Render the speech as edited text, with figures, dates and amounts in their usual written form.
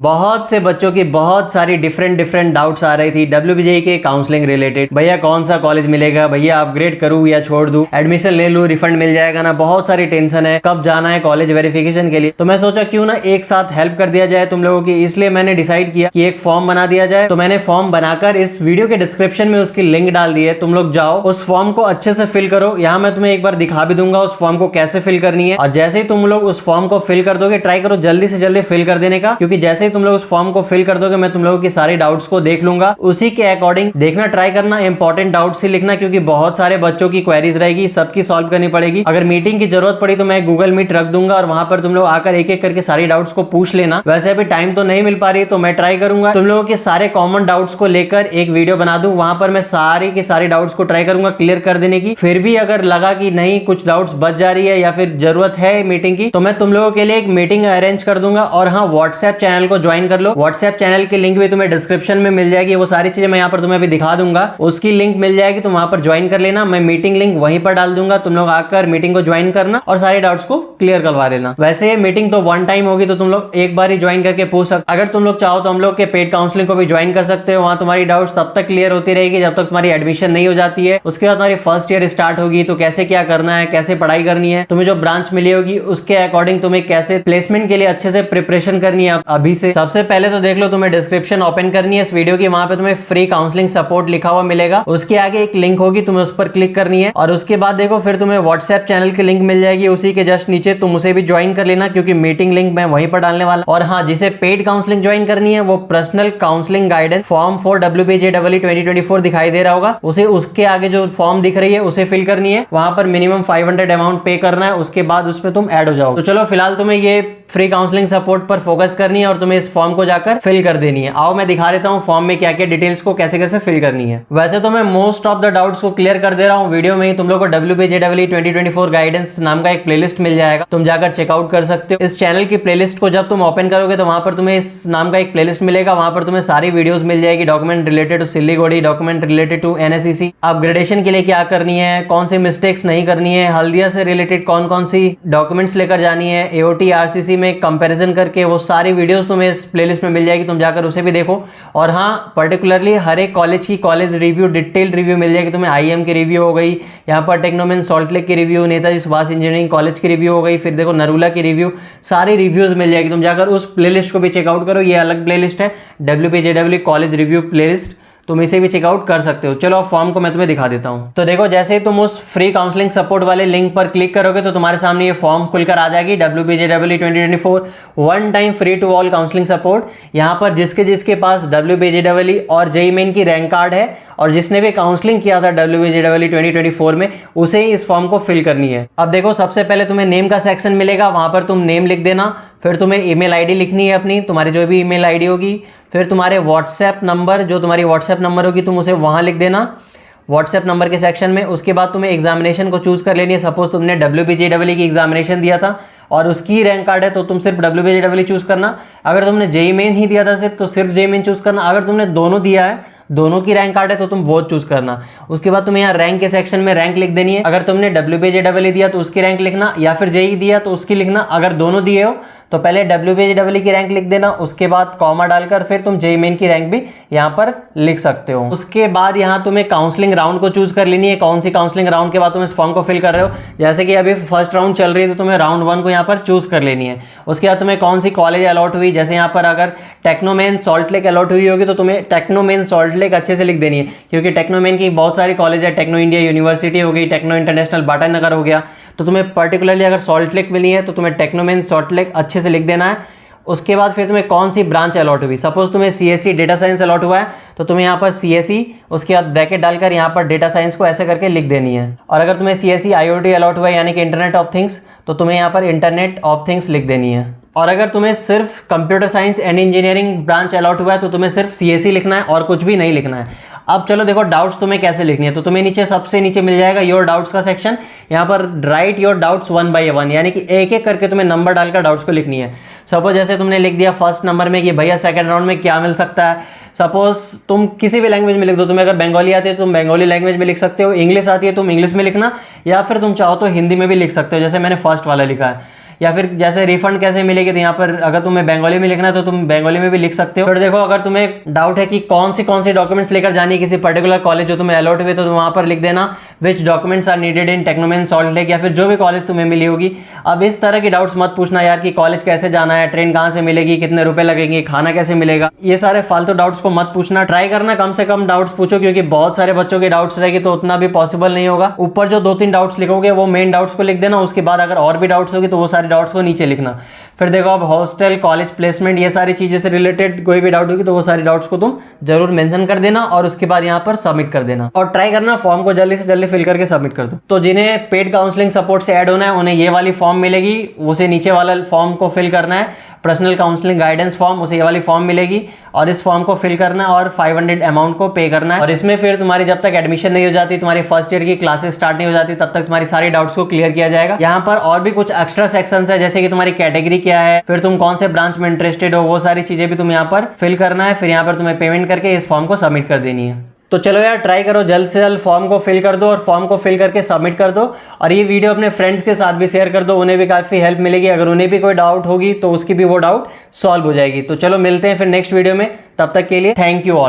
बहुत से बच्चों की बहुत सारी डिफरेंट डाउट्स आ रही थी डब्ल्यूबीजेई के काउंसलिंग रिलेटेड। भैया कौन सा कॉलेज मिलेगा, भैया अपग्रेड करूँ या छोड़ दूं, एडमिशन ले लूं, रिफंड मिल जाएगा ना, बहुत सारी टेंशन है, कब जाना है कॉलेज वेरिफिकेशन के लिए। तो मैं सोचा क्यों ना एक साथ हेल्प कर दिया जाए तुम लोगों की, इसलिए मैंने डिसाइड किया कि एक फॉर्म बना दिया जाए। तो मैंने फॉर्म बनाकर इस वीडियो के डिस्क्रिप्शन में उसकी लिंक डाल दी है, तुम लोग जाओ उस फॉर्म को अच्छे से फिल करो। यहाँ मैं तुम्हें एक बार दिखा भी दूंगा उस फॉर्म को कैसे फिल करनी है, और जैसे ही तुम लोग उस फॉर्म को फिल कर दोगे, ट्राई करो जल्दी से जल्दी फिल कर देने का, क्योंकि जैसे ही तुम लोग उस फॉर्म को फिल कर दोगे मैं तुम लोगों की सारी डाउट्स को देख लूंगा, उसी के अकॉर्डिंग देखना ट्राई करना, इंपॉर्टेंट डाउट्स ही लिखना, क्योंकि बहुत सारे बच्चों की क्वेरीज रहेगी, सबकी सॉल्व करनी पड़ेगी। अगर मीटिंग की जरूरत पड़ी तो मैं गूगल मीट रख दूंगा और वहां पर तुम लोग आकर एक एक करके सारी डाउट्स को पूछ लेना। वैसे अभी टाइम तो नहीं मिल पा रही, तो मैं ट्राई करूंगा तुम लोगों के सारे कॉमन डाउट्स को लेकर एक वीडियो बना दूं, वहां पर मैं सारी के सारी डाउट्स को ट्राई करूंगा क्लियर कर देने की। फिर भी अगर लगा कि नहीं कुछ डाउट्स बच जा रही है या फिर जरूरत है मीटिंग की, तो मैं तुम लोगों के लिए एक मीटिंग अरेंज कर दूंगा। और हाँ, व्हाट्सएप चैनल को ज्वाइन कर लो, व्हाट्सएप चैनल की लिंक भी तुम्हें डिस्क्रिप्शन में मिल जाएगी। वो सारी चीजें मैं यहाँ पर तुम्हें अभी दिखा दूंगा, उसकी लिंक मिल जाएगी, तो वहां पर ज्वाइन कर लेना। मैं मीटिंग लिंक वहीं पर डाल दूंगा, तुम लोग आकर मीटिंग को ज्वाइन करना और सारे डाउट्स को क्लियर करवा लेना। वैसे मीटिंग तो वन टाइम होगी, तो तुम लोग एक बार ही ज्वाइन करके पूछ सकते। अगर तुम लोग चाहो तो हम लोग के पेड काउंसलिंग को भी ज्वाइन कर सकते हो, वहां तुम्हारी डाउट्स तब तक क्लियर होती रहेगी जब तक तुम्हारी एडमिशन नहीं हो जाती है। उसके बाद तुम्हारी फर्स्ट ईयर स्टार्ट होगी, तो कैसे क्या करना है, कैसे पढ़ाई करनी है, तुम्हें जो ब्रांच मिली होगी उसके अकॉर्डिंग तुम्हें कैसे प्लेसमेंट के लिए अच्छे से प्रिपरेशन करनी है अभी से। सबसे पहले तो देख लो, तुम्हें डिस्क्रिप्शन ओपन करनी है इस वीडियो की, वहां पे तुम्हें फ्री काउंसलिंग सपोर्ट लिखा हुआ मिलेगा, उसके आगे एक लिंक होगी, तुम्हें उस पर क्लिक करनी है। और उसके बाद देखो फिर तुम्हें व्हाट्सएप चैनल की लिंक मिल जाएगी, उसी के जस्ट नीचे तुम उसे भी ज्वाइन कर लेना, क्योंकि मीटिंग लिंक मैं वहीं पर डालने वाला। और हाँ, जिसे पेड काउंसलिंग ज्वाइन करनी है वो personal counselling guidance form for WBJEE 2024 दिखाई दे रहा होगा, उसे उसके आगे जो फॉर्म दिख रही है उसे फिल करनी है। वहां पर मिनिमम 500 अमाउंट पे करना है, उसके बाद उसमें तुम ऐड हो जाओ। तो चलो फिलहाल तुम्हें ये फ्री काउंसलिंग सपोर्ट पर फोकस करनी है और तुम्हें इस फॉर्म को जाकर फिल कर देनी है। आओ मैं दिखा देता हूँ फॉर्म में क्या क्या डिटेल्स को कैसे कैसे फिल करनी है। वैसे तो मैं मोस्ट ऑफ द डाउट्स को क्लियर कर दे रहा हूँ वीडियो में ही। तुम लोग को WBJEE 2024 गाइडेंस नाम का एक प्लेलिस्ट मिल जाएगा, तुम जाकर चेकआउट कर सकते हो। इस चैनल की प्लेलिस्ट को जब तुम ओपन करोगे तो वहां पर तुम्हें इस नाम का एक प्लेलिस्ट मिलेगा, वहां पर तुम्हें सारी वीडियोस मिल जाएगी, document related to Siliguri, document related to NSEC, upgradation के लिए क्या करनी है, कौन सी मिस्टेक्स नहीं करनी है, हल्दिया से रिलेटेड कौन कौन सी डॉक्यूमेंट्स लेकर जानी है, AOT RCC में कंपैरिजन करके, वो सारी वीडियोस तुम्हें इस प्लेलिस्ट में मिल जाएगी, तुम जाकर उसे भी देखो। और हाँ, पर्टिकुलरली हर एक कॉलेज की कॉलेज रिव्यू, डिटेल रिव्यू मिल जाएगी तुम्हें। IIM की रिव्यू हो गई, यहाँ पर टेक्नोमेन सॉल्ट लेक की review, Netaji Subhash engineering college की रिव्यू हो गई, फिर देखो नरूला की रिव्यू, सारी रिव्यूज मिल जाएगी। तुम जाकर उस प्लेलिस्ट को भी चेकआउट करो, ये अलग प्लेलिस्ट है WBJEE कॉलेज रिव्यू प्लेलिस्ट, तुम इसे भी चेकआउट कर सकते हो। चलो फॉर्म को मैं तुम्हें दिखा देता हूं। तो देखो जैसे ही तुम उस फ्री काउंसलिंग सपोर्ट वाले लिंक पर क्लिक करोगे तो तुम्हारे सामने ये फॉर्म खुलकर आ जाएगी, WBJEE 2024 one time free to all counselling support. यहाँ पर जिसके जिसके पास WBJEE और JEE मेन की रैंक कार्ड है और जिसने भी काउंसलिंग किया था WBJEE 2024 में, उसे ही इस फॉर्म को फिल करनी है। अब देखो सबसे पहले तुम्हें नेम का सेक्शन मिलेगा, वहां पर तुम नेम लिख देना, फिर तुम्हें ईमेल आईडी लिखनी है अपनी, तुम्हारी जो भी ईमेल आईडी होगी, फिर तुम्हारे व्हाट्सएप नंबर, जो तुम्हारी व्हाट्सएप नंबर होगी तुम उसे वहां लिख देना व्हाट्सएप नंबर के सेक्शन में। उसके बाद तुम्हें एग्जामिनेशन को चूज कर लेनी है। सपोज तुमने WBJEE की एग्जामिनेशन दिया था और उसकी रैंक कार्ड है तो तुम सिर्फ WBJEE चूज करना। अगर तुमने JEE मेन ही दिया था सिर्फ, तो सिर्फ JEE मेन चूज करना। अगर तुमने दोनों दिया है, दोनों की रैंक कार्ड है, तो तुम वो चूज करना। उसके बाद तुम्हें यहाँ रैंक के सेक्शन में रैंक लिख देनी है। अगर तुमने WBJEE दिया तो उसकी रैंक लिखना, या फिर JEE दिया तो उसकी लिखना। अगर दोनों दिए हो तो पहले WBJEE की रैंक लिख देना, उसके बाद कॉमा डालकर फिर तुम JEE मेन की रैंक भी यहाँ पर लिख सकते हो। उसके बाद यहाँ तुम्हें काउंसलिंग राउंड को चूज कर लेनी है, कौन सी काउंसलिंग राउंड के बाद तुम इस फॉर्म को फिल कर रहे हो। जैसे कि अभी फर्स्ट राउंड चल रही है तो तुम्हें राउंड 1 को यहाँ पर चूज कर लेनी है। उसके बाद तुम्हें कौन सी कॉलेज अलॉट हुई, जैसे यहाँ पर अगर टेक्नोमेन सॉल्ट लेक अलॉट हुई होगी तो तुम्हें टेक्नोमेन सॉल्ट लेक अच्छे से लिख देनी है, क्योंकि टेक्नोमेन की बहुत सारी कॉलेज है, टेक्नो इंडिया यूनिवर्सिटी हो गई, टेक्नो इंटरनेशनल बाटा नगर हो गया। तो तुम्हें पर्टिकुलरली अगर सॉल्ट लेक मिली है तो तुम्हें टेक्नोमेन सॉल्ट लेक अच्छे से लिख देना है। उसके बाद फिर तुम्हें कौन सी ब्रांच अलॉट हुई, सपोज तुम्हें CSE डेटा साइंस अलॉट हुआ है तो तुम्हें यहाँ पर CSE, उसके बाद ब्रैकेट डालकर यहाँ पर डेटा साइंस को ऐसे करके लिख देनी है। और अगर तुम्हें CSE IoT अलॉट हुआ है यानी कि इंटरनेट ऑफ थिंग्स, तो तुम्हें यहाँ पर इंटरनेट ऑफ थिंग्स लिख देनी है। और अगर तुम्हें सिर्फ computer science and engineering branch allot हुआ है तो तुम्हें सिर्फ CSE लिखना है और कुछ भी नहीं लिखना है। अब चलो देखो डाउट्स तुम्हें कैसे लिखनी है। तो तुम्हें नीचे सबसे नीचे मिल जाएगा योर डाउट्स का सेक्शन, यहाँ पर राइट योर डाउट्स 1 by 1, यानी कि एक एक करके तुम्हें नंबर डालकर डाउट्स को लिखनी है। सपोज जैसे तुमने लिख दिया फर्स्ट नंबर में कि भैया सेकंड राउंड में क्या मिल सकता है। सपोज तुम किसी भी लैंग्वेज में लिख दो, तुम्हें अगर बंगाली आती है तो तुम बंगाली लैंग्वेज में लिख सकते हो, इंग्लिश आती है तुम इंग्लिश में लिखना, या फिर तुम चाहो तो हिंदी में भी लिख सकते हो, जैसे मैंने फर्स्ट वाला लिखा है। या फिर जैसे रिफंड कैसे मिलेगी, तो यहाँ पर अगर तुम्हें बंगाली में लिखना है तो तुम बंगाली में भी लिख सकते हो। फिर देखो अगर तुम्हें डाउट है कि कौन सी डॉक्यूमेंट्स लेकर जानी है किसी पर्टिकुलर कॉलेज जो तुम्हें अलॉट हुए, तो वहां पर लिख देना which documents are needed in टेक्नोमेंट सॉल्ट लेक, या फिर जो भी कॉलेज तुम्हें मिली होगी। अब इस तरह की डाउट्स मत पूछना यार कि कॉलेज कैसे जाना है, ट्रेन कहाँ से मिलेगी, कितने रुपए लगेंगे, खाना कैसे मिलेगा, ये सारे फालतू डाउट्स को मत पूछना। ट्राई करना कम से कम डाउट्स पूछो, क्योंकि बहुत सारे बच्चों के डाउट्स रहेंगे तो उतना भी पॉसिबल नहीं होगा। ऊपर जो 2-3 डाउट्स लिखोगे वो मेन डाउट्स को लिख देना, उसके बाद अगर और भी डाउट्स होगी तो वो सारे डाउट्स को नीचे लिखना। फिर देखो अब हॉस्टल, कॉलेज प्लेसमेंट, ये सारी चीजें से रिलेटेड कोई भी डाउट होगी तो वो सारी डाउट्स को तुम जरूर मेंशन कर देना और उसके बाद यहाँ पर सबमिट कर देना। और ट्राई करना फॉर्म को जल्दी से जल्दी फिल करके सबमिट कर दो। तो जिन्हें पेड काउंसलिंग सपोर्ट से ऐड होना है उन्हें ये वाली फॉर्म मिलेगी, उसे नीचे वाला फॉर्म को फिल करना है, पर्सनल काउंसलिंग गाइडेंस फॉर्म, उसे ये वाली फॉर्म मिलेगी और इस फॉर्म को फिल करना है और 500 अमाउंट को पे करना है। और इसमें फिर तुम्हारी जब तक एडमिशन नहीं हो जाती, तुम्हारी फर्स्ट ईयर की क्लासेस स्टार्ट नहीं हो जाती, तब तक तुम्हारी सारी डाउट्स को क्लियर किया जाएगा। यहाँ पर और भी कुछ एक्स्ट्रा सेक्शंस है, जैसे कि तुम्हारी कैटेगरी क्या है, फिर तुम कौन से ब्रांच में इंटरेस्टेड हो, वो सारी चीजें भी तुम यहाँ पर फिल करना है। फिर यहाँ पर तुम्हें पेमेंट करके इस फॉर्म को सबमिट कर देनी है। तो चलो यार ट्राई करो, जल्द से जल्द फॉर्म को फिल कर दो और फॉर्म को फिल करके सबमिट कर दो। और ये वीडियो अपने फ्रेंड्स के साथ भी शेयर कर दो, उन्हें भी काफ़ी हेल्प मिलेगी। अगर उन्हें भी कोई डाउट होगी तो उसकी भी वो डाउट सॉल्व हो जाएगी। तो चलो मिलते हैं फिर नेक्स्ट वीडियो में, तब तक के लिए थैंक यू ऑल।